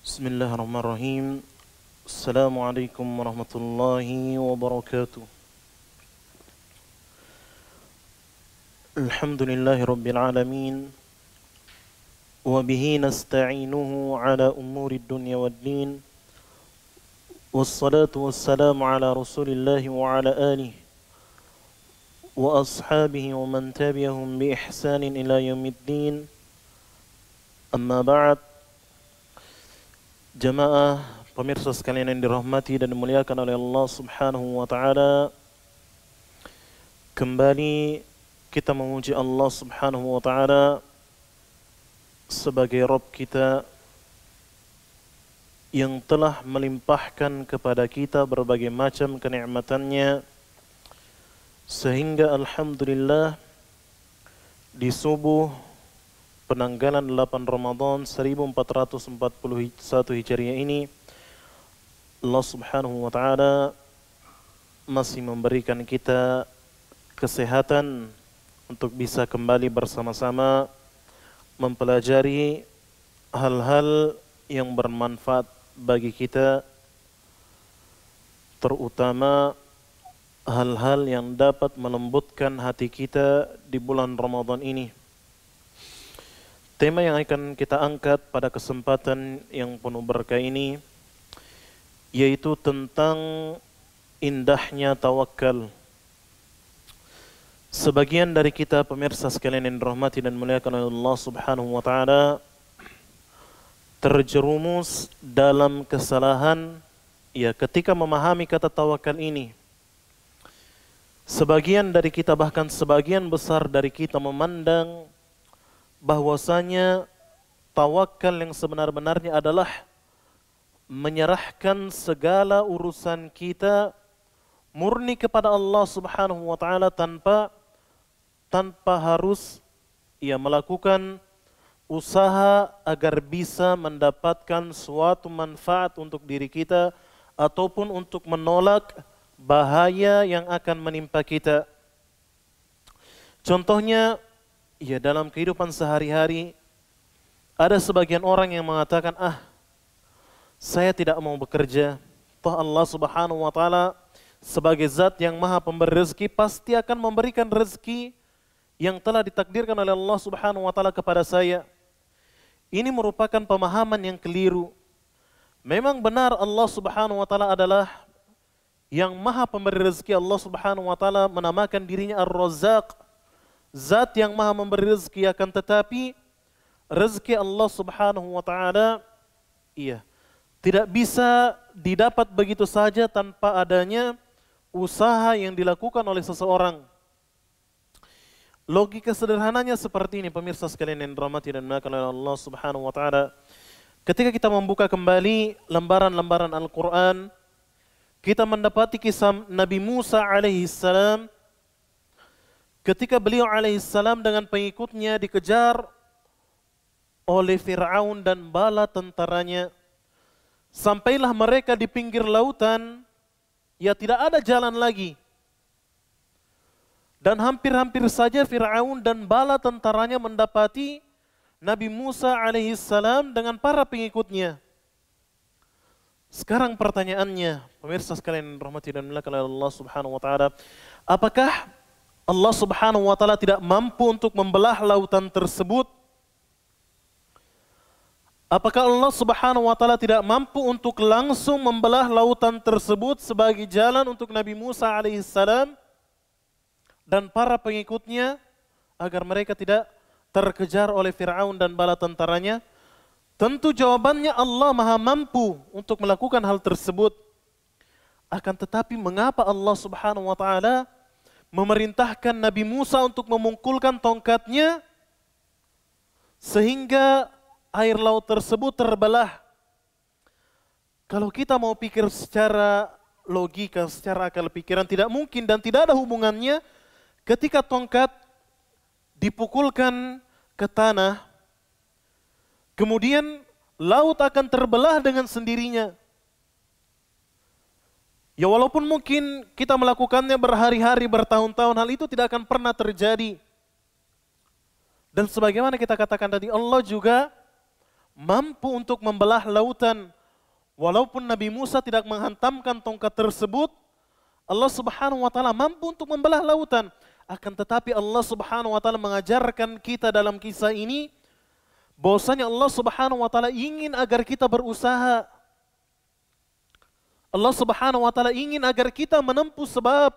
Bismillahirrahmanirrahim. Assalamualaikum warahmatullahi wabarakatuh. Alhamdulillahi rabbil alamin. Wa bihi nasta'inuhu ala umuri dunya waddin. Wassalatu wassalamu ala rasulillahi wa ala alihi wa ashabihi wa man tabi'ahum bi ihsanin ila yaumiddin. Amma ba'd. Jamaah pemirsa sekalian yang dirahmati dan dimuliakan oleh Allah Subhanahu wa taala. Kembali kita memuji Allah Subhanahu wa taala sebagai Rabb kita yang telah melimpahkan kepada kita berbagai macam kenikmatannya sehingga alhamdulillah di subuh penanggalan 8 Ramadan 1441 Hijriah ini Allah Subhanahu wa taala masih memberikan kita kesehatan untuk bisa kembali bersama-sama mempelajari hal-hal yang bermanfaat bagi kita, terutama hal-hal yang dapat melembutkan hati kita di bulan Ramadan ini. Tema yang akan kita angkat pada kesempatan yang penuh berkah ini yaitu tentang indahnya tawakal. Sebagian dari kita pemirsa sekalian yang dirahmati dan dimuliakan oleh Allah Subhanahu wa taala terjerumus dalam kesalahan ya ketika memahami kata tawakal ini. Sebagian dari kita, bahkan sebagian besar dari kita memandang bahwasanya tawakal yang sebenar-benarnya adalah menyerahkan segala urusan kita murni kepada Allah Subhanahu wa taala tanpa harus melakukan usaha agar bisa mendapatkan suatu manfaat untuk diri kita ataupun untuk menolak bahaya yang akan menimpa kita. Contohnya dalam kehidupan sehari-hari ada sebagian orang yang mengatakan, saya tidak mau bekerja. Toh Allah Subhanahu wa taala sebagai zat yang maha pemberi rezeki pasti akan memberikan rezeki yang telah ditakdirkan oleh Allah Subhanahu wa taala kepada saya. Ini merupakan pemahaman yang keliru. Memang benar Allah Subhanahu wa taala adalah yang maha pemberi rezeki. Allah Subhanahu wa taala menamakan dirinya Ar-Razzaq, zat yang maha memberi rezeki, akan tetapi rezeki Allah Subhanahu wa taala tidak bisa didapat begitu saja tanpa adanya usaha yang dilakukan oleh seseorang. Logika sederhananya seperti ini pemirsa sekalian yang dirahmati dan dimuliakan oleh Allah Subhanahu wa taala. Ketika kita membuka kembali lembaran-lembaran Al-Qur'an, kita mendapati kisah Nabi Musa alaihi salam ketika beliau alaihissalam dengan pengikutnya dikejar oleh Fir'aun dan bala tentaranya. Sampailah mereka di pinggir lautan, tidak ada jalan lagi. Dan hampir-hampir saja Fir'aun dan bala tentaranya mendapati Nabi Musa alaihissalam dengan para pengikutnya. Sekarang pertanyaannya, pemirsa sekalian yang dirahmati dan dimuliakan oleh Allah Subhanahu wa taala, apakah Allah Subhanahu wa taala tidak mampu untuk membelah lautan tersebut? Apakah Allah Subhanahu wa taala tidak mampu untuk langsung membelah lautan tersebut sebagai jalan untuk Nabi Musa alaihissalam dan para pengikutnya agar mereka tidak terkejar oleh Fir'aun dan bala tentaranya? Tentu jawabannya Allah maha mampu untuk melakukan hal tersebut. Akan tetapi mengapa Allah Subhanahu wa taala memerintahkan Nabi Musa untuk memungkulkan tongkatnya sehingga air laut tersebut terbelah? Kalau kita mau pikir secara logika, secara akal pikiran, tidak mungkin dan tidak ada hubungannya ketika tongkat dipukulkan ke tanah, kemudian laut akan terbelah dengan sendirinya. Ya walaupun mungkin kita melakukannya berhari-hari, bertahun-tahun, hal itu tidak akan pernah terjadi. Dan sebagaimana kita katakan tadi, Allah juga mampu untuk membelah lautan. Walaupun Nabi Musa tidak menghantamkan tongkat tersebut, Allah Subhanahu wa taala mampu untuk membelah lautan. Akan tetapi Allah Subhanahu wa taala mengajarkan kita dalam kisah ini bahwasanya Allah Subhanahu wa taala ingin agar kita berusaha. Allah Subhanahu wa taala ingin agar kita menempuh sebab.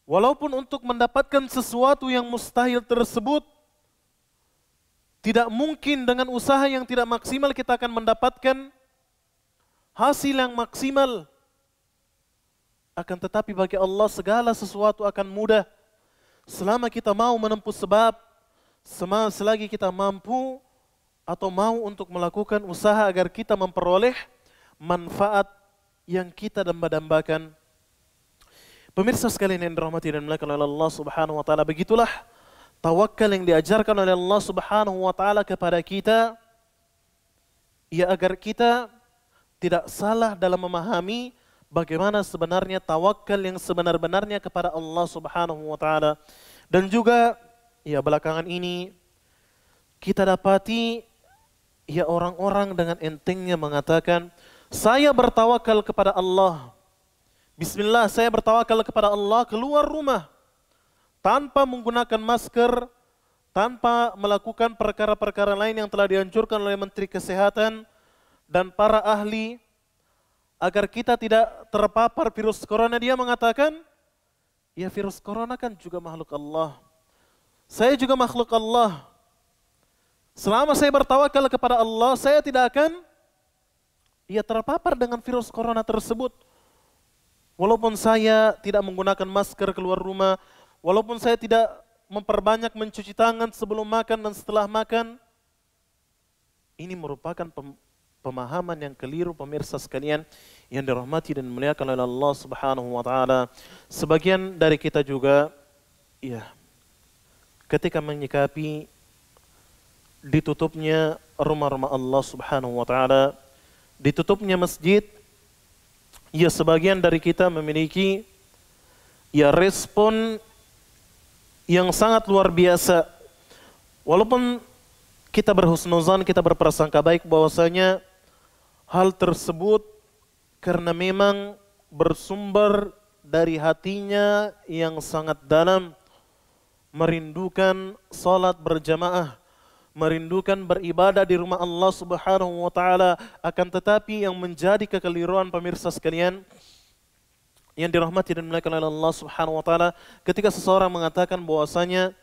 Walaupun untuk mendapatkan sesuatu yang mustahil tersebut tidak mungkin dengan usaha yang tidak maksimal kita akan mendapatkan hasil yang maksimal. Akan tetapi bagi Allah segala sesuatu akan mudah selama kita mau menempuh sebab, selagi kita mampu atau mau untuk melakukan usaha agar kita memperoleh manfaat yang kita damba-dambakan. Pemirsa sekalian yang dirahmati dan dimuliakan oleh Allah Subhanahu wa taala, begitulah tawakal yang diajarkan oleh Allah Subhanahu wa taala kepada kita, ya agar kita tidak salah dalam memahami bagaimana sebenarnya tawakal yang sebenar-benarnya kepada Allah Subhanahu wa taala. Dan juga ya belakangan ini kita dapati ya orang-orang dengan entengnya mengatakan, saya bertawakal kepada Allah. Bismillah, saya bertawakal kepada Allah, keluar rumah tanpa menggunakan masker, tanpa melakukan perkara-perkara lain yang telah dianjurkan oleh Menteri Kesehatan dan para ahli agar kita tidak terpapar virus corona. Dia mengatakan, ya virus corona kan juga makhluk Allah. Saya juga makhluk Allah. Selama saya bertawakal kepada Allah, saya tidak akan terpapar dengan virus corona tersebut. Walaupun saya tidak menggunakan masker keluar rumah, walaupun saya tidak memperbanyak mencuci tangan sebelum makan dan setelah makan, ini merupakan pemahaman yang keliru pemirsa sekalian yang dirahmati dan dimuliakan oleh Allah Subhanahu wa taala. Sebagian dari kita juga ketika menyikapi ditutupnya rumah-rumah Allah Subhanahu wa taala, ditutupnya masjid, sebagian dari kita memiliki respon yang sangat luar biasa. Walaupun kita berhusnuzan, kita berprasangka baik bahwasanya hal tersebut karena memang bersumber dari hatinya yang sangat dalam, merindukan salat berjamaah, merindukan beribadah di rumah Allah Subhanahu wa taala. Akan tetapi yang menjadi kekeliruan pemirsa sekalian yang dirahmati dan dimuliakan oleh Allah Subhanahu wa taala, ketika seseorang mengatakan bahwasanya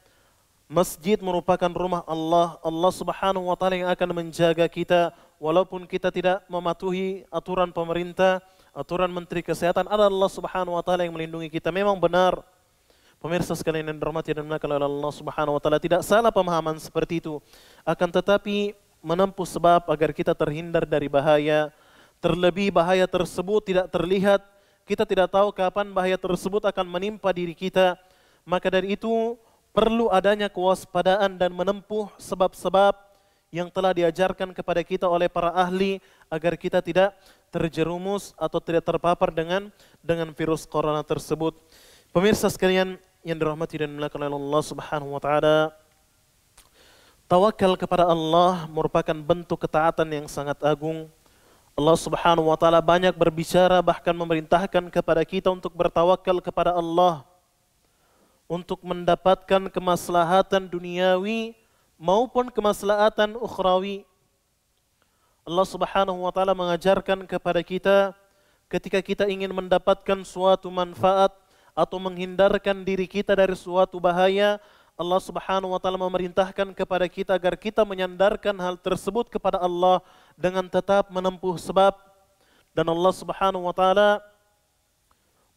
masjid merupakan rumah Allah, Allah Subhanahu wa taala yang akan menjaga kita walaupun kita tidak mematuhi aturan pemerintah, aturan Menteri Kesehatan, ada Allah Subhanahu wa taala yang melindungi kita. Memang benar pemirsa sekalian yang dirahmati dan dimuliakan oleh Allah Subhanahu wa taala, tidak salah pemahaman seperti itu. Akan tetapi menempuh sebab agar kita terhindar dari bahaya, terlebih bahaya tersebut tidak terlihat, kita tidak tahu kapan bahaya tersebut akan menimpa diri kita. Maka dari itu perlu adanya kewaspadaan dan menempuh sebab-sebab yang telah diajarkan kepada kita oleh para ahli agar kita tidak terjerumus atau tidak terpapar dengan virus corona tersebut. Pemirsa sekalian yang dirahmati dan dimuliakan oleh Allah Subhanahu wa taala, tawakal kepada Allah merupakan bentuk ketaatan yang sangat agung. Allah Subhanahu wa taala banyak berbicara, bahkan memerintahkan kepada kita untuk bertawakal kepada Allah untuk mendapatkan kemaslahatan duniawi maupun kemaslahatan ukhrawi. Allah Subhanahu wa taala mengajarkan kepada kita ketika kita ingin mendapatkan suatu manfaat atau menghindarkan diri kita dari suatu bahaya, Allah Subhanahu wa taala memerintahkan kepada kita agar kita menyandarkan hal tersebut kepada Allah dengan tetap menempuh sebab. Dan Allah Subhanahu wa taala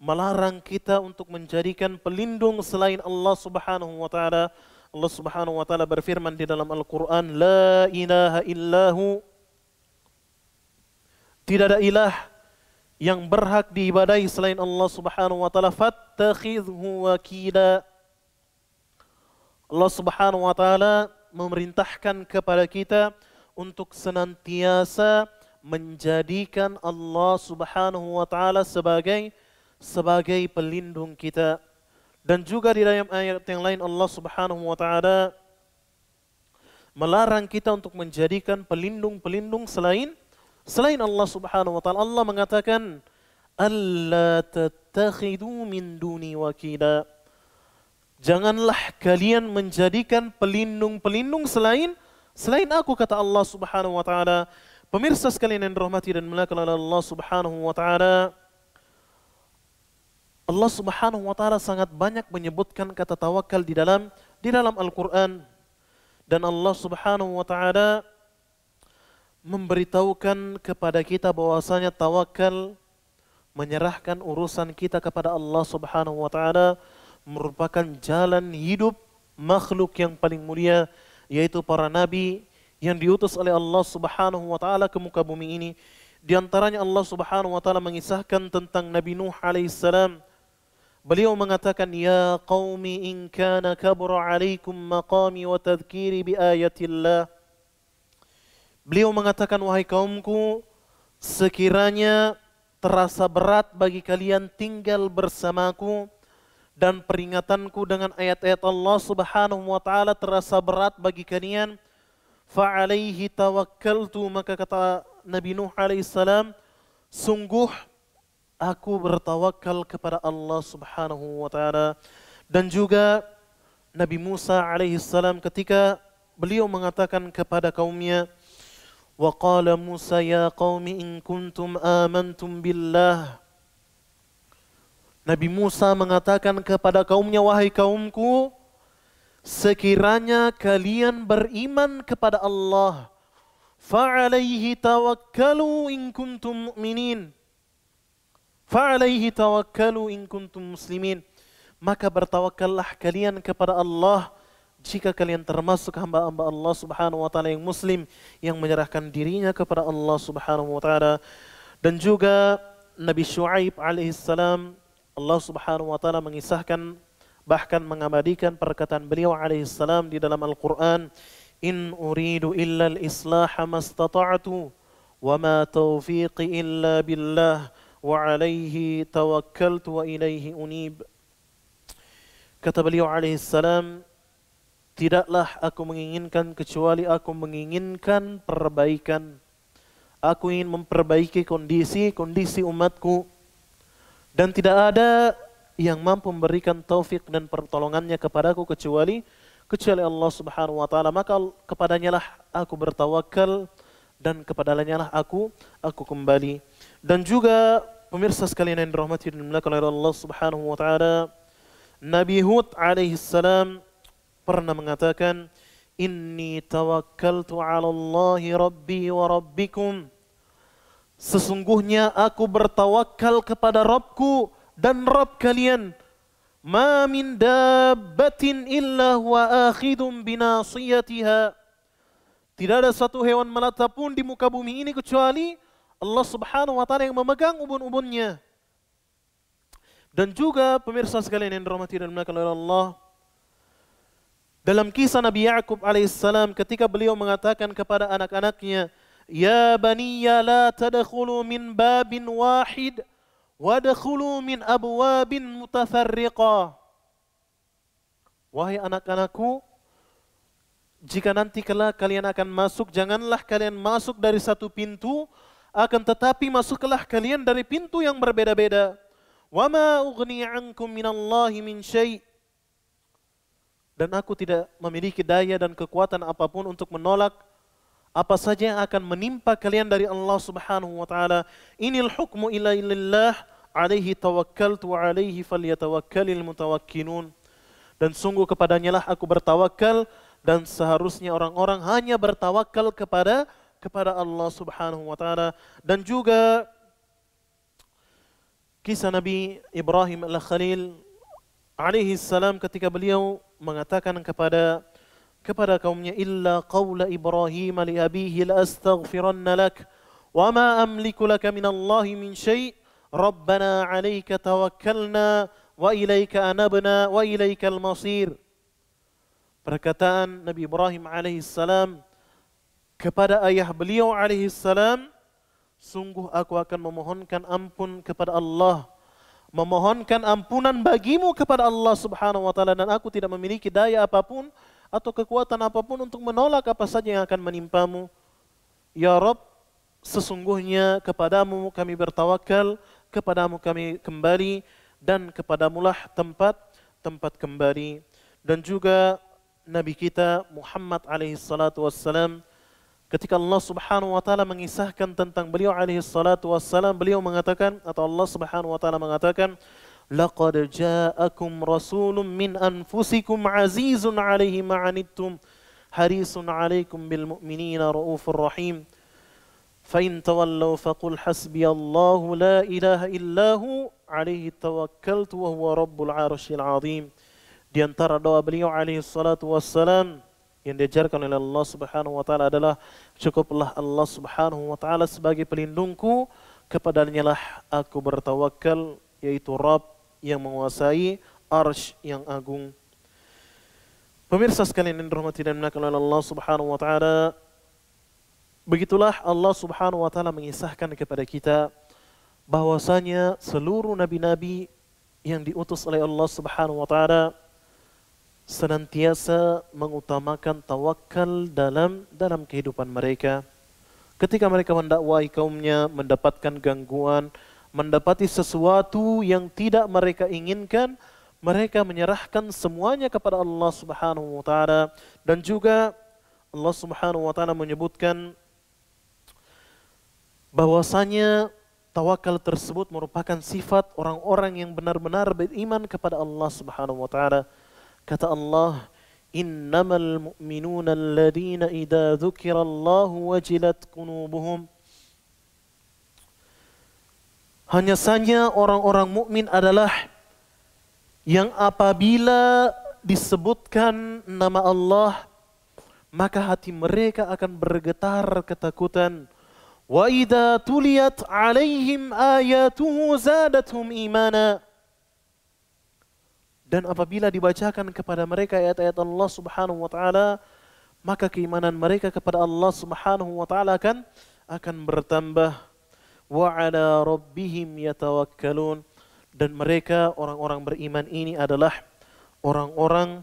melarang kita untuk menjadikan pelindung selain Allah Subhanahu wa taala. Allah Subhanahu wa taala berfirman di dalam Al-Qur'an, la ilaha illahu, tidak ada ilah yang berhak diibadahi selain Allah Subhanahu wa taala, fattakhidhu wakila. Allah Subhanahu wa taala memerintahkan kepada kita untuk senantiasa menjadikan Allah Subhanahu wa taala sebagai pelindung kita. Dan juga di dalam ayat yang lain Allah Subhanahu wa taala melarang kita untuk menjadikan pelindung-pelindung selain Allah Subhanahu wa taala. Allah mengatakan, "Alla tattakhidu min duni wakila." Janganlah kalian menjadikan pelindung-pelindung selain aku, kata Allah Subhanahu wa taala. Pemirsa sekalian yang dirahmati dan dimuliakan oleh Allah Subhanahu wa taala, Allah Subhanahu wa taala sangat banyak menyebutkan kata tawakal di dalam Al-Qur'an. Dan Allah Subhanahu wa taala memberitahukan kepada kita bahwasanya tawakal, menyerahkan urusan kita kepada Allah Subhanahu wa taala, merupakan jalan hidup makhluk yang paling mulia, yaitu para nabi yang diutus oleh Allah Subhanahu wa taala ke muka bumi ini. Di antaranya Allah Subhanahu wa taala mengisahkan tentang Nabi Nuh alaihissalam. Beliau mengatakan, "Ya qaumi in kana kabura alaikum maqami wa tadhkiri bi ayatillah." Beliau mengatakan, wahai kaumku, sekiranya terasa berat bagi kalian tinggal bersamaku dan peringatanku dengan ayat-ayat Allah Subhanahu wa taala terasa berat bagi kalian, fa alaihi tawakkaltu, maka kata Nabi Nuh alaihissalam, sungguh aku bertawakal kepada Allah Subhanahu wa taala. Dan juga Nabi Musa alaihissalam ketika beliau mengatakan kepada kaumnya, wa qala Musa ya qaumi in kuntum amantum billah. Nabi Musa mengatakan kepada kaumnya, wahai kaumku, sekiranya kalian beriman kepada Allah, fa alaihi tawakkalu in kuntum mu'minin. Fa'alaihi tawakkalu in kuntum muslimin. Maka bertawakallah kalian kepada Allah jika kalian termasuk hamba-hamba Allah Subhanahu wa taala yang muslim, yang menyerahkan dirinya kepada Allah Subhanahu wa taala. Dan juga Nabi Syuaib alaihissalam, Allah Subhanahu wa taala mengisahkan, bahkan mengabadikan perkataan beliau alaihissalam di dalam Al-Qur'an, in uridu illa al-islaha mastata'tu wa ma taufiqi illa billah wa alaihi tawakkaltu wa ilaihi unib. Kata beliau alaihissalam, tidaklah aku menginginkan kecuali aku menginginkan perbaikan. Aku ingin memperbaiki kondisi umatku, dan tidak ada yang mampu memberikan taufik dan pertolongannya kepadaku kecuali Allah Subhanahu wa taala. Maka kepadanya lah aku bertawakal dan kepadanya lah aku kembali. Dan juga pemirsa sekalian yang dirahmati dan dimuliakan oleh Allah Subhanahu wa taala, Nabi Hud alaihissalam pernah mengatakan, inni tawakkaltu 'ala Allahi rabbi wa rabbikum. Sesungguhnya aku bertawakal kepada Rabbku dan Rabb kalian. Ma min dabbatin illa huwa akhidun binasiyatiha. Tidak ada satu hewan melata pun di muka bumi ini kecuali Allah Subhanahu wa taala yang memegang ubun-ubunnya. Dan juga pemirsa sekalian yang dirahmati dan dimuliakan oleh Allah, dalam kisah Nabi Ya'qub alaihissalam ketika beliau mengatakan kepada anak-anaknya, ya baniya la tadkhulu min babin wahid wadkhulu min abwabin mutafarriqah. Wahai anak-anakku, jika nanti kelak kalian akan masuk, janganlah kalian masuk dari satu pintu, akan tetapi masuklah kalian dari pintu yang berbeda-beda. Wa ma ughni 'ankum minallahi min syai'. Dan aku tidak memiliki daya dan kekuatan apapun untuk menolak apa saja yang akan menimpa kalian dari Allah Subhanahu wa taala. Inil hukmu illa lillah, alaihi tawakkaltu wa alaihi falyatawakkalul mutawakkilun. Dan sungguh kepadanya lah aku bertawakal, dan seharusnya orang-orang hanya bertawakal kepada Allah Subhanahu wa taala. Dan juga kisah Nabi Ibrahim al-Khalil alaihi salam ketika beliau mengatakan kepada kaumnya, illa qawla Ibrahim li abihi la astaghfiranna lak wa ma amliku laka minallahi min syai' rabbana 'alaika tawakkalna wa ilaika anabna wa ilaikal masir. Perkataan Nabi Ibrahim alaihissalam kepada ayah beliau alaihissalam, sungguh aku akan memohonkan ampun kepada Allah, memohonkan ampunan bagimu kepada Allah Subhanahu wa taala, dan aku tidak memiliki daya apapun atau kekuatan apapun untuk menolak apa saja yang akan menimpamu. Ya Rabb, sesungguhnya kepadamu kami bertawakal, kepadamu kami kembali, dan kepadamulah tempat kembali. Dan juga Nabi kita Muhammad alaihi salatu wassalam, ketika Allah subhanahu wa ta'ala mengisahkan tentang beliau alaihi salatu wassalam, beliau mengatakan, atau Allah subhanahu wa ta'ala mengatakan, laqad ja'akum rasulun min anfusikum azizun alaihi ma'anittum harisun alaikum bil mu'minina raufur rahim. فَإِن تَوَلَّوْا فَقُلْ حَسْبِيَ اللَّهُ لَا إِلَهَ إِلَّا هُوَ عَلَيْهِ تَوَكَّلْتُ وَهُوَ رَبُّ الْعَرْشِ الْعَظِيمِ. Di antara doa beliau alaihi salatu wassalam yang diajarkan oleh Allah subhanahu wa ta'ala adalah, cukuplah Allah subhanahu wa ta'ala sebagai pelindungku, kepadanya lah aku bertawakal, yaitu Rabb yang menguasai arsy yang agung. Pemirsa sekalian yang dirahmati dan dimuliakan oleh Allah subhanahu wa ta'ala, begitulah Allah subhanahu wa ta'ala mengisahkan kepada kita bahwasanya seluruh nabi-nabi yang diutus oleh Allah subhanahu wa ta'ala senantiasa mengutamakan tawakal dalam kehidupan mereka. Ketika mereka mendakwai kaumnya, mendapatkan gangguan, mendapati sesuatu yang tidak mereka inginkan, mereka menyerahkan semuanya kepada Allah subhanahu wa ta'ala. Dan juga Allah subhanahu wa ta'ala menyebutkan bahwasanya tawakal tersebut merupakan sifat orang-orang yang benar-benar beriman kepada Allah subhanahu wa ta'ala. Kata Allah, innamal mu'minuna alladhina idza dzukirallahu wajilat qulubuhum. Hanya saja orang-orang mukmin adalah yang apabila disebutkan nama Allah, maka hati mereka akan bergetar ketakutan. Wa idza tuliyat 'alaihim ayatuhu zadatuhum imana. Dan apabila dibacakan kepada mereka ayat-ayat Allah subhanahu wa ta'ala, maka keimanan mereka kepada Allah subhanahu wa ta'ala akan bertambah. Wa 'ala rabbihim yatawakkalun. Dan mereka, orang-orang beriman ini adalah orang-orang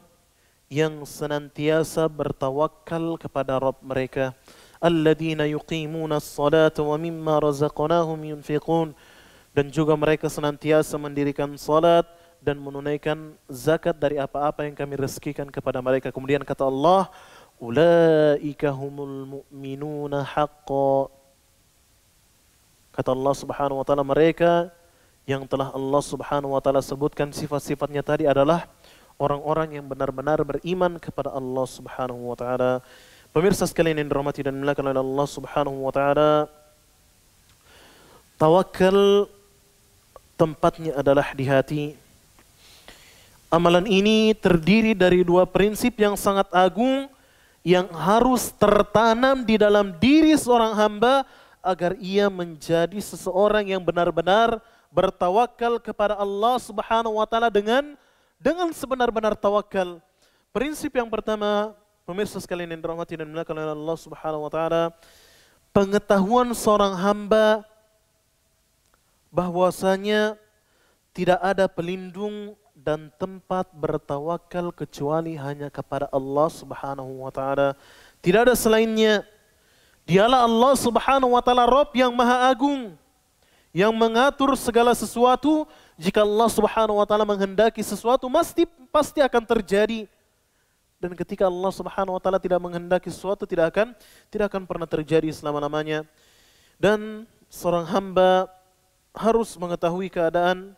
yang senantiasa bertawakal kepada Rabb mereka. Alladzina yuqimuna as-salata wa mimma razaqnahum yunfiqun. Dan juga mereka senantiasa mendirikan salat dan menunaikan zakat dari apa-apa yang kami rezekikan kepada mereka. Kemudian kata Allah, ulaika humul mu'minuna haqqan. Kata Allah subhanahu wa ta'ala, mereka yang telah Allah subhanahu wa ta'ala sebutkan sifat-sifatnya tadi adalah orang-orang yang benar-benar beriman kepada Allah subhanahu wa ta'ala. Pemirsa sekalian yang dirahmati dan dimuliakan oleh Allah subhanahu wa ta'ala, tawakal tempatnya adalah di hati. Amalan ini terdiri dari dua prinsip yang sangat agung yang harus tertanam di dalam diri seorang hamba agar ia menjadi seseorang yang benar-benar bertawakal kepada Allah subhanahu wa ta'ala dengan sebenar-benar tawakal. Prinsip yang pertama, pemirsa sekalian yang dirahmati dan dimuliakan oleh Allah subhanahu wa ta'ala, pengetahuan seorang hamba bahwasanya tidak ada pelindung dan tempat bertawakal kecuali hanya kepada Allah subhanahu wa ta'ala. Tidak ada selainnya. Dialah Allah subhanahu wa ta'ala Rabb yang maha agung, yang mengatur segala sesuatu. Jika Allah subhanahu wa ta'ala menghendaki sesuatu, pasti akan terjadi. Dan ketika Allah subhanahu wa ta'ala tidak menghendaki sesuatu, tidak akan pernah terjadi selama-lamanya. Dan seorang hamba harus mengetahui keadaan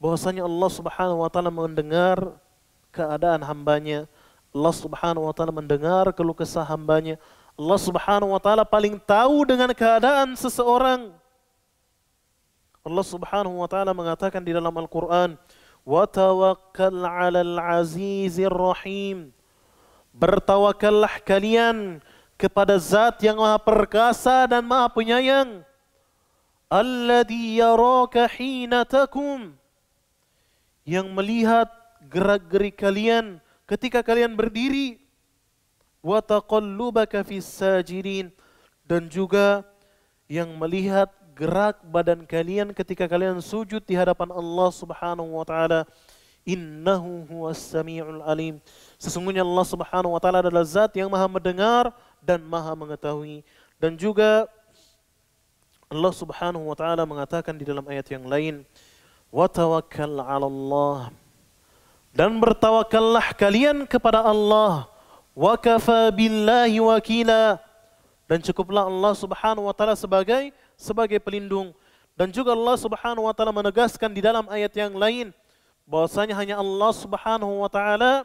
bahwasanya Allah subhanahu wa ta'ala mendengar keadaan hambanya. Allah subhanahu wa ta'ala mendengar keluh kesah hambanya. Allah subhanahu wa ta'ala paling tahu dengan keadaan seseorang. Allah subhanahu wa ta'ala mengatakan di dalam Al-Quran, وَتَوَكَّلْ عَلَى الْعَزِيزِ الرَّحِيمِ. Bertawakallah kalian kepada Zat yang maha perkasa dan maha penyayang. Alladhi yaraka hina takum. Yang melihat gerak-gerik kalian ketika kalian berdiri. Wa taqallubaka fis sajidin. Dan juga yang melihat gerak badan kalian ketika kalian sujud di hadapan Allah subhanahu wa ta'ala. Innahu huwas samiul alim. Sesungguhnya Allah Subhanahu wa taala adalah zat yang maha mendengar dan maha mengetahui. Dan juga Allah Subhanahu wa taala mengatakan di dalam ayat yang lain, wa tawakkal 'ala Allah. Dan bertawakallah kalian kepada Allah. Wa kafa billahi wakila. Dan cukuplah Allah Subhanahu wa taala sebagai pelindung. Dan juga Allah Subhanahu wa taala menegaskan di dalam ayat yang lain bahwasanya hanya Allah Subhanahu wa taala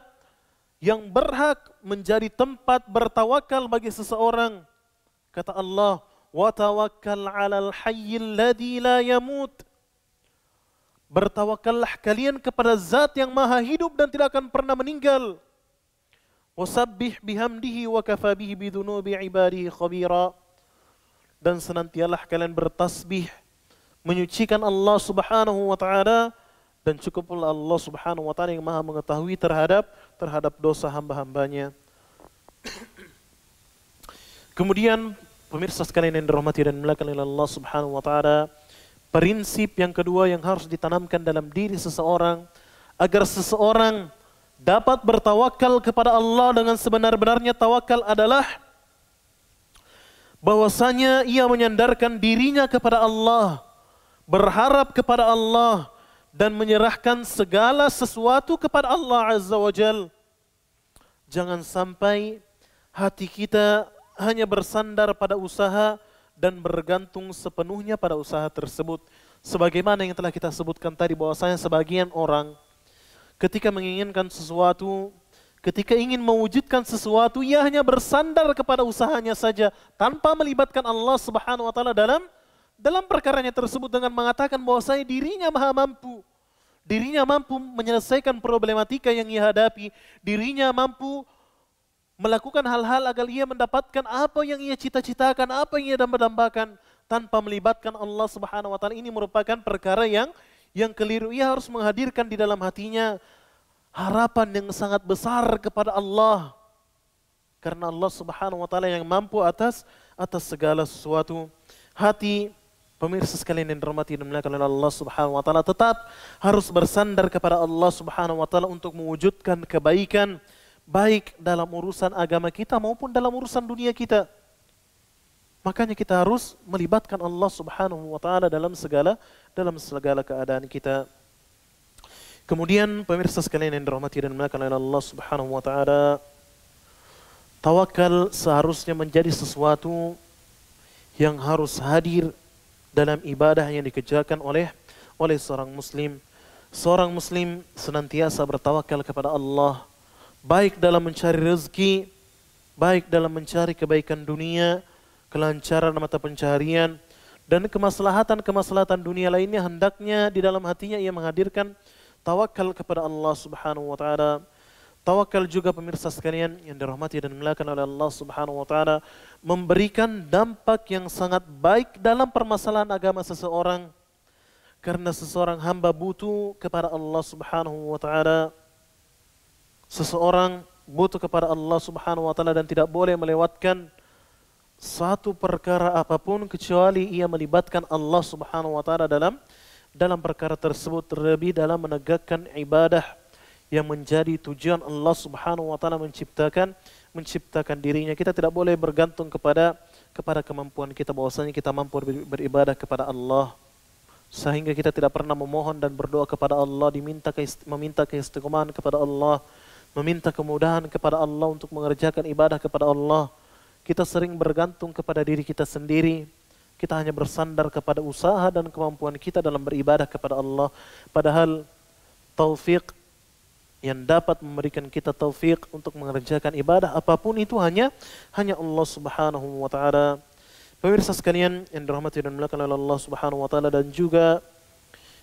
yang berhak menjadi tempat bertawakal bagi seseorang. Kata Allah, wa tawakkal 'alal hayyil ladzi la yamut. Bertawakallah kalian kepada zat yang maha hidup dan tidak akan pernah meninggal. Wasabbih bihamdihi wa kafa bihi bidunubi ibadihi khabira. Dan senantialah kalian bertasbih, menyucikan Allah Subhanahu wa taala, dan cukuplah Allah Subhanahu wa taala yang maha mengetahui terhadap dosa hamba-hambanya. Kemudian pemirsa sekalian yang dirahmati dan dimuliakan oleh Allah Subhanahu wa taala, prinsip yang kedua yang harus ditanamkan dalam diri seseorang agar seseorang dapat bertawakal kepada Allah dengan sebenar-benarnya tawakal adalah bahwasanya ia menyandarkan dirinya kepada Allah, berharap kepada Allah, dan menyerahkan segala sesuatu kepada Allah Azza wa Jal. Jangan sampai hati kita hanya bersandar pada usaha dan bergantung sepenuhnya pada usaha tersebut. Sebagaimana yang telah kita sebutkan tadi bahwasanya sebagian orang ketika menginginkan sesuatu, ketika ingin mewujudkan sesuatu, ia hanya bersandar kepada usahanya saja tanpa melibatkan Allah Subhanahu wa taala dalam perkaranya tersebut dengan mengatakan bahwasanya dirinya maha mampu. Dirinya mampu menyelesaikan problematika yang ia hadapi, dirinya mampu melakukan hal-hal agar ia mendapatkan apa yang ia cita-citakan, apa yang ia dambakan tanpa melibatkan Allah Subhanahu wa taala. Ini merupakan perkara yang keliru. Ia harus menghadirkan di dalam hatinya harapan yang sangat besar kepada Allah. Karena Allah Subhanahu wa taala yang mampu atas segala sesuatu. Hati pemirsa sekalian yang dirahmati dan dimuliakan oleh Allah Subhanahu wa taala tetap harus bersandar kepada Allah Subhanahu wa taala untuk mewujudkan kebaikan baik dalam urusan agama kita maupun dalam urusan dunia kita. Makanya kita harus melibatkan Allah Subhanahu wa taala dalam segala keadaan kita. Kemudian pemirsa sekalian yang dirahmati dan dimuliakan oleh Allah Subhanahu wa taala, tawakal seharusnya menjadi sesuatu yang harus hadir dalam ibadah yang dikerjakan oleh seorang muslim. Seorang muslim senantiasa bertawakal kepada Allah, baik dalam mencari rezeki, baik dalam mencari kebaikan dunia, kelancaran mata pencaharian, dan kemaslahatan dunia lainnya. Hendaknya di dalam hatinya ia menghadirkan tawakal kepada Allah Subhanahu wa taala. Tawakal juga pemirsa sekalian yang dirahmati dan dimuliakan oleh Allah Subhanahu wa taala memberikan dampak yang sangat baik dalam permasalahan agama seseorang. Karena seseorang hamba butuh kepada Allah Subhanahu wa taala. Seseorang butuh kepada Allah Subhanahu wa taala dan tidak boleh melewatkan satu perkara apapun kecuali ia melibatkan Allah Subhanahu wa taala dalam perkara tersebut, terlebih dalam menegakkan ibadah yang menjadi tujuan Allah Subhanahu wa taala menciptakan dirinya. Kita tidak boleh bergantung kepada kemampuan kita, bahwasanya kita mampu beribadah kepada Allah sehingga kita tidak pernah memohon dan berdoa kepada Allah, meminta keistiqomahan kepada Allah, meminta kemudahan kepada Allah untuk mengerjakan ibadah kepada Allah. Kita sering bergantung kepada diri kita sendiri. Kita hanya bersandar kepada usaha dan kemampuan kita dalam beribadah kepada Allah. Padahal taufik yang dapat memberikan kita taufik untuk mengerjakan ibadah apapun itu hanya Allah Subhanahu wa taala. Pemirsa sekalian yang dirahmati dan dimuliakan oleh Allah Subhanahu wa taala, dan juga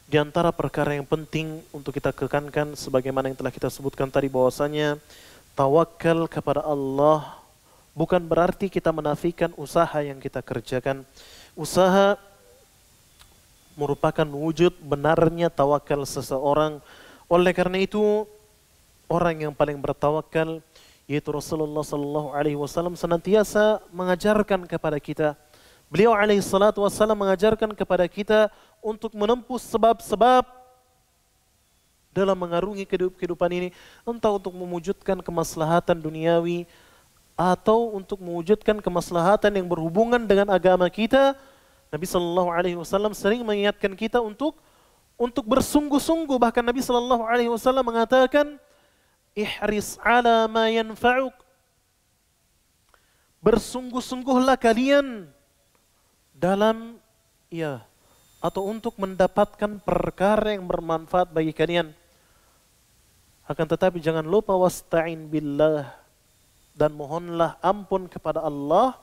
di antara perkara yang penting untuk kita kekankan sebagaimana yang telah kita sebutkan tadi bahwasanya tawakal kepada Allah bukan berarti kita menafikan usaha yang kita kerjakan. Usaha merupakan wujud benarnya tawakal seseorang. Oleh karena itu, orang yang paling bertawakal yaitu Rasulullah sallallahu alaihi wasallam senantiasa mengajarkan kepada kita. Beliau alaihi salatu wasallam mengajarkan kepada kita untuk menempuh sebab-sebab dalam mengarungi kehidupan ini, entah untuk mewujudkan kemaslahatan duniawi atau untuk mewujudkan kemaslahatan yang berhubungan dengan agama kita. Nabi Shallallahu Alaihi Wasallam sering mengingatkan kita untuk bersungguh-sungguh. Bahkan Nabi Shallallahu Alaihi Wasallam mengatakan, ihris ala ma yanfa'uk. Bersungguh-sungguhlah kalian dalam atau untuk mendapatkan perkara yang bermanfaat bagi kalian. Akan tetapi jangan lupa wasta'in billah, dan mohonlah ampun kepada Allah,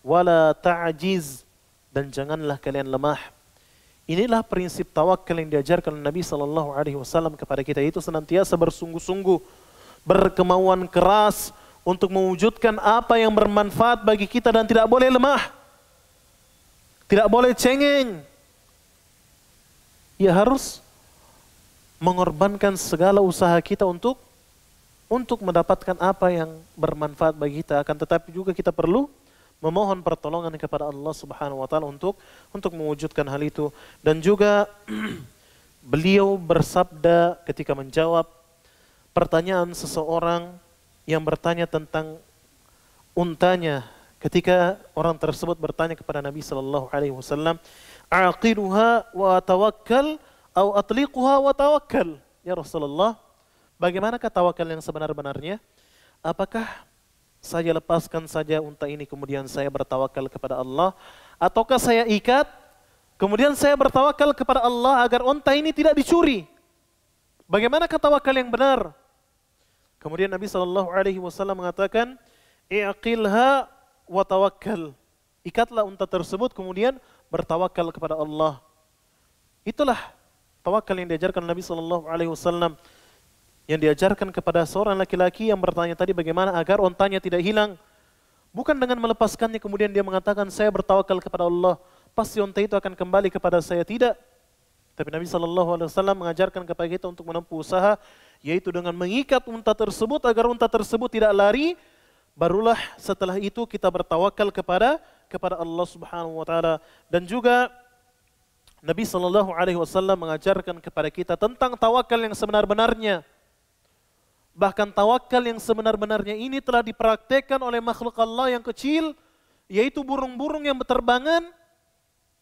wala ta'jiz, dan janganlah kalian lemah. Inilah prinsip tawakal yang diajarkan Nabi Shallallahu Alaihi Wasallam kepada kita, itu senantiasa bersungguh-sungguh, berkemauan keras untuk mewujudkan apa yang bermanfaat bagi kita dan tidak boleh lemah, tidak boleh cengeng. Ya harus mengorbankan segala usaha kita untuk mendapatkan apa yang bermanfaat bagi kita. Akan tetapi juga kita perlu memohon pertolongan kepada Allah Subhanahu wa taala untuk mewujudkan hal itu. Dan juga beliau bersabda ketika menjawab pertanyaan seseorang yang bertanya tentang untanya, ketika orang tersebut bertanya kepada Nabi sallallahu alaihi wasallam, "Aqiruha wa tawakkal atau atliquha wa tawakkal?" Ya Rasulullah, bagaimanakah tawakal yang sebenar-benarnya? Apakah saya lepaskan saja unta ini kemudian saya bertawakal kepada Allah, ataukah saya ikat kemudian saya bertawakal kepada Allah agar unta ini tidak dicuri? Bagaimanakah tawakal yang benar? Kemudian Nabi sallallahu alaihi wasallam mengatakan, "I'qilha wa tawakkal." Ikatlah unta tersebut kemudian bertawakal kepada Allah. Itulah tawakal yang diajarkan Nabi sallallahu alaihi wasallam, yang diajarkan kepada seorang laki-laki yang bertanya tadi bagaimana agar ontanya tidak hilang. Bukan dengan melepaskannya kemudian dia mengatakan saya bertawakal kepada Allah, pasti onta itu akan kembali kepada saya. Tidak. Tapi Nabi SAW mengajarkan kepada kita untuk menempuh usaha, yaitu dengan mengikat unta tersebut agar unta tersebut tidak lari. Barulah setelah itu kita bertawakal kepada Allah Subhanahu wa taala. Dan juga Nabi SAW mengajarkan kepada kita tentang tawakal yang sebenar-benarnya. Bahkan tawakal yang sebenar-benarnya ini telah dipraktekkan oleh makhluk Allah yang kecil, yaitu burung-burung yang berterbangan.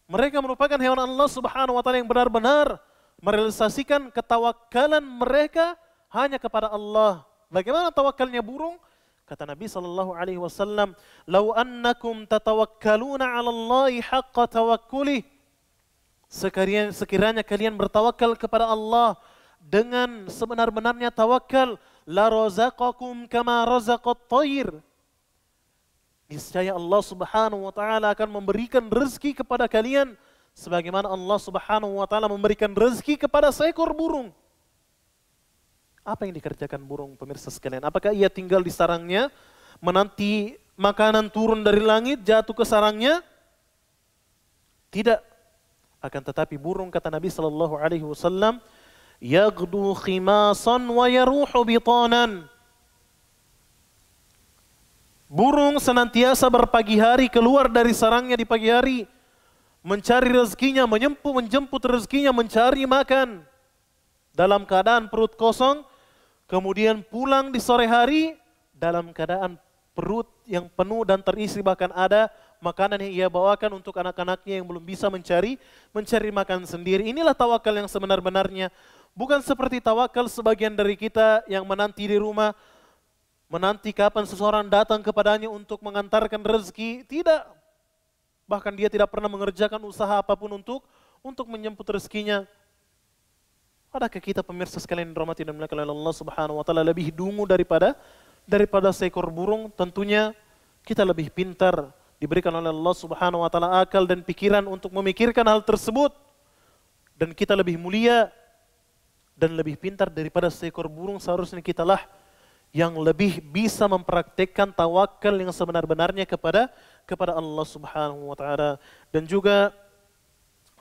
Mereka merupakan hewan Allah Subhanahu wa taala yang benar-benar merealisasikan ketawakalan mereka hanya kepada Allah. Bagaimana tawakalnya burung? Kata Nabi sallallahu alaihi wasallam, "Lau annakum tatawakkaluna 'ala Allahi haqqa tawakkuli." Sekiranya kalian bertawakal kepada Allah dengan sebenar-benarnya tawakal, la razaqakum kama razaqat thair. Niscaya Allah Subhanahu wa taala akan memberikan rezeki kepada kalian sebagaimana Allah Subhanahu wa taala memberikan rezeki kepada seekor burung. Apa yang dikerjakan burung, pemirsa sekalian? Apakah ia tinggal di sarangnya menanti makanan turun dari langit jatuh ke sarangnya? Tidak. Akan tetapi burung, kata Nabi sallallahu alaihi wasallam, yaghdu khimasan wa yaruhu bitanan. Burung senantiasa berpagi hari keluar dari sarangnya di pagi hari, mencari rezekinya, menjemput rezekinya, mencari makan dalam keadaan perut kosong, kemudian pulang di sore hari dalam keadaan perut yang penuh dan terisi, bahkan ada makanan yang ia bawakan untuk anak-anaknya yang belum bisa mencari makan sendiri. Inilah tawakal yang sebenar-benarnya. Bukan seperti tawakal sebagian dari kita yang menanti di rumah, menanti kapan seseorang datang kepadanya untuk mengantarkan rezeki. Tidak. Bahkan dia tidak pernah mengerjakan usaha apapun untuk menjemput rezekinya. Adakah kita, pemirsa sekalian dirahmati dan dimuliakan oleh Allah Subhanahu wa taala, lebih dungu daripada seekor burung? Tentunya kita lebih pintar, diberikan oleh Allah Subhanahu wa taala akal dan pikiran untuk memikirkan hal tersebut. Dan kita lebih mulia dan lebih pintar daripada seekor burung. Seharusnya kitalah yang lebih bisa mempraktekkan tawakal yang sebenar-benarnya kepada Allah Subhanahu wa taala. Dan juga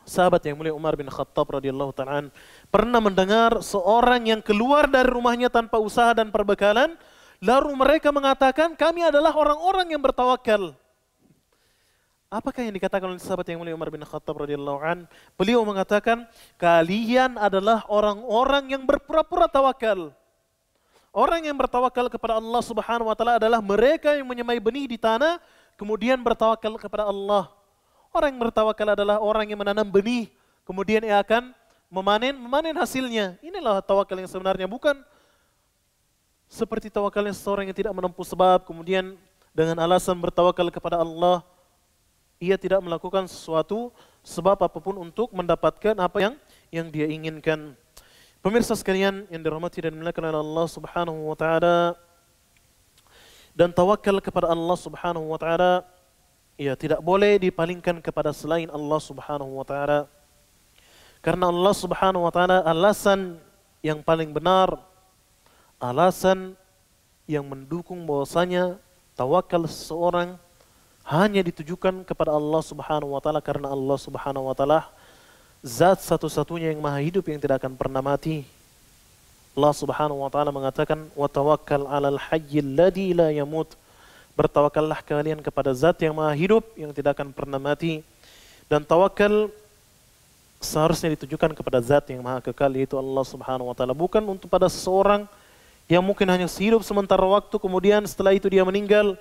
sahabat yang mulia Umar bin Khattab radhiyallahu ta'ala pernah mendengar seorang yang keluar dari rumahnya tanpa usaha dan perbekalan, lalu mereka mengatakan, kami adalah orang-orang yang bertawakal. Apakah yang dikatakan oleh sahabat yang mulia Umar bin Khattab radhiyallahu an? Beliau mengatakan, kalian adalah orang-orang yang berpura-pura tawakal. Orang yang bertawakal kepada Allah Subhanahu wa taala adalah mereka yang menyemai benih di tanah kemudian bertawakal kepada Allah. Orang yang bertawakal adalah orang yang menanam benih kemudian ia akan memanen hasilnya. Inilah tawakal yang sebenarnya, bukan seperti tawakalnya seseorang yang tidak menempuh sebab kemudian dengan alasan bertawakal kepada Allah ia tidak melakukan sesuatu sebab apapun untuk mendapatkan apa yang dia inginkan. Pemirsa sekalian yang dirahmati dan dimuliakan oleh Allah Subhanahu wa taala, dan tawakal kepada Allah Subhanahu wa taala ya tidak boleh dipalingkan kepada selain Allah Subhanahu wa taala. Karena Allah Subhanahu wa taala alasan yang paling benar, alasan yang mendukung bahwasanya tawakal seseorang hanya ditujukan kepada Allah Subhanahu wa taala, karena Allah Subhanahu wa taala zat satu-satunya yang maha hidup yang tidak akan pernah mati. Allah Subhanahu wa taala mengatakan, "Wa tawakkal 'alal hayyil ladzi la yamut." Bertawakallah kalian kepada zat yang maha hidup yang tidak akan pernah mati. Dan tawakal seharusnya ditujukan kepada zat yang maha kekal, yaitu Allah Subhanahu wa taala, bukan untuk pada seseorang yang mungkin hanya hidup sementara waktu kemudian setelah itu dia meninggal.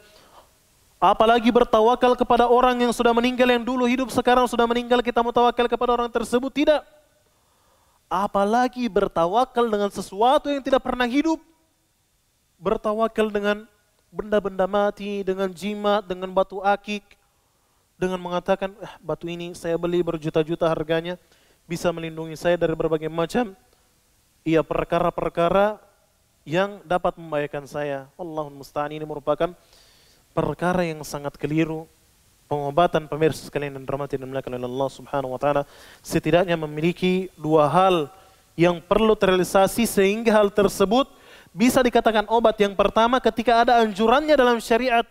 Apalagi bertawakal kepada orang yang sudah meninggal, yang dulu hidup sekarang sudah meninggal, kita mau tawakal kepada orang tersebut, tidak. Apalagi bertawakal dengan sesuatu yang tidak pernah hidup. Bertawakal dengan benda-benda mati, dengan jimat, dengan batu akik, dengan mengatakan, batu ini saya beli berjuta-juta harganya, bisa melindungi saya dari berbagai macam perkara-perkara yang dapat membahayakan saya. Allahul musta'an, ini merupakan perkara yang sangat keliru. Pengobatan, pemirsa sekalian yang dirahmati dan dimuliakan oleh Allah Subhanahu wa taala, setidaknya memiliki dua hal yang perlu terrealisasi sehingga hal tersebut bisa dikatakan obat. Yang pertama, ketika ada anjurannya dalam syariat.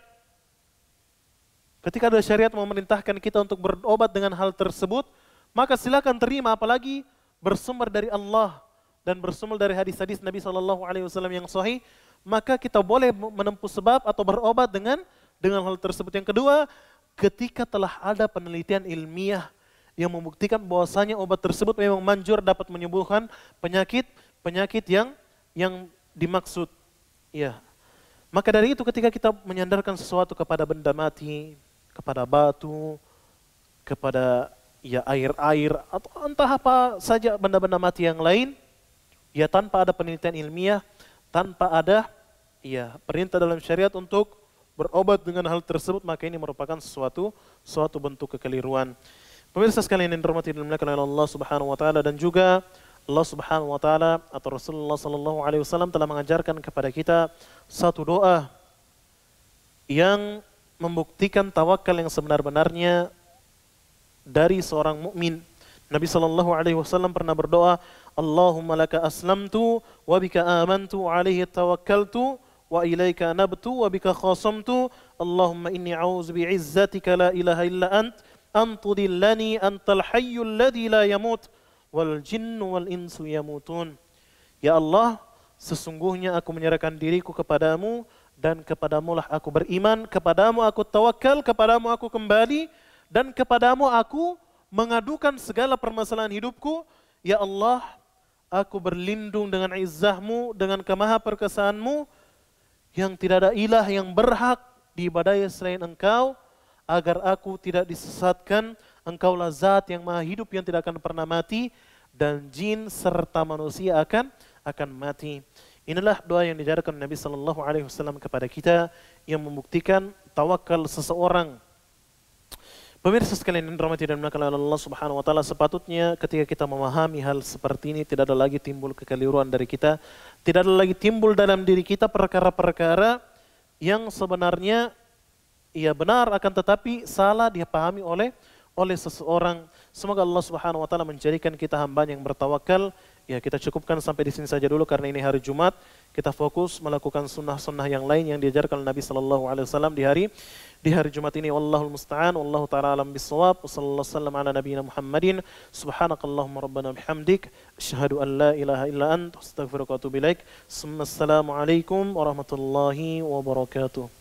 Ketika ada syariat memerintahkan kita untuk berobat dengan hal tersebut, maka silakan terima, apalagi bersumber dari Allah dan bersumber dari hadis-hadis Nabi SAW yang sahih, maka kita boleh menempuh sebab atau berobat dengan hal tersebut. Yang kedua, ketika telah ada penelitian ilmiah yang membuktikan bahwasanya obat tersebut memang manjur dapat menyembuhkan penyakit yang dimaksud. Ya. Maka dari itu ketika kita menyandarkan sesuatu kepada benda mati, kepada batu, kepada air-air atau entah apa saja benda-benda mati yang lain, tanpa ada penelitian ilmiah, tanpa ada perintah dalam syariat untuk berobat dengan hal tersebut, maka ini merupakan suatu bentuk kekeliruan. Pemirsa sekalian yang dirahmati dan dimuliakan oleh Allah Subhanahu wa taala, dan juga Allah Subhanahu wa taala atau Rasulullah sallallahu alaihi wasallam telah mengajarkan kepada kita satu doa yang membuktikan tawakal yang sebenar-benarnya dari seorang mukmin. Nabi sallallahu alaihi wasallam pernah berdoa, Allahumma laka aslamtu wa bika amantu alaihi tawakkaltu wa ilaika nabtu wa bika khasamtu, Allahumma inni a'udzu bi'izzatika la ilaha illa antudillani antal hayyul ladzi la yamut wal jinnu wal insu yamutun. Ya Allah, sesungguhnya aku menyerahkan diriku kepadamu dan kepadamu lah aku beriman, kepadamu aku tawakal, kepadamu aku kembali, dan kepadamu aku mengadukan segala permasalahan hidupku. Ya Allah, aku berlindung dengan izzahmu, dengan kemaha perkasaanmu, yang tidak ada ilah yang berhak diibadahi selain engkau, agar aku tidak disesatkan. Engkaulah zat yang maha hidup yang tidak akan pernah mati, dan jin serta manusia akan mati. Inilah doa yang diajarkan Nabi sallallahu alaihi wasallam kepada kita yang membuktikan tawakal seseorang. Pemirsa sekalian yang dirahmati dan dimuliakan oleh Allah Subhanahu wa taala, sepatutnya ketika kita memahami hal seperti ini tidak ada lagi timbul kekeliruan dari kita, tidak ada lagi timbul dalam diri kita perkara-perkara yang sebenarnya benar akan tetapi salah dipahami oleh seseorang. Semoga Allah Subhanahu wa taala menjadikan kita hamba yang bertawakal. Kita cukupkan sampai di sini saja dulu karena ini hari Jumat. Kita fokus melakukan sunnah-sunnah yang lain yang diajarkan Nabi sallallahu alaihi wasallam di hari Jumat ini. Wallahul musta'an, wallahu ta'ala alam bis-shawab. Wassallallahu wasallam ala nabiyina Muhammadin. Subhanakallahumma rabbana bihamdik, asyhadu an la ilaha illa anta, astaghfiruka wa atubu ilaik. Assalamu alaikum warahmatullahi wabarakatuh.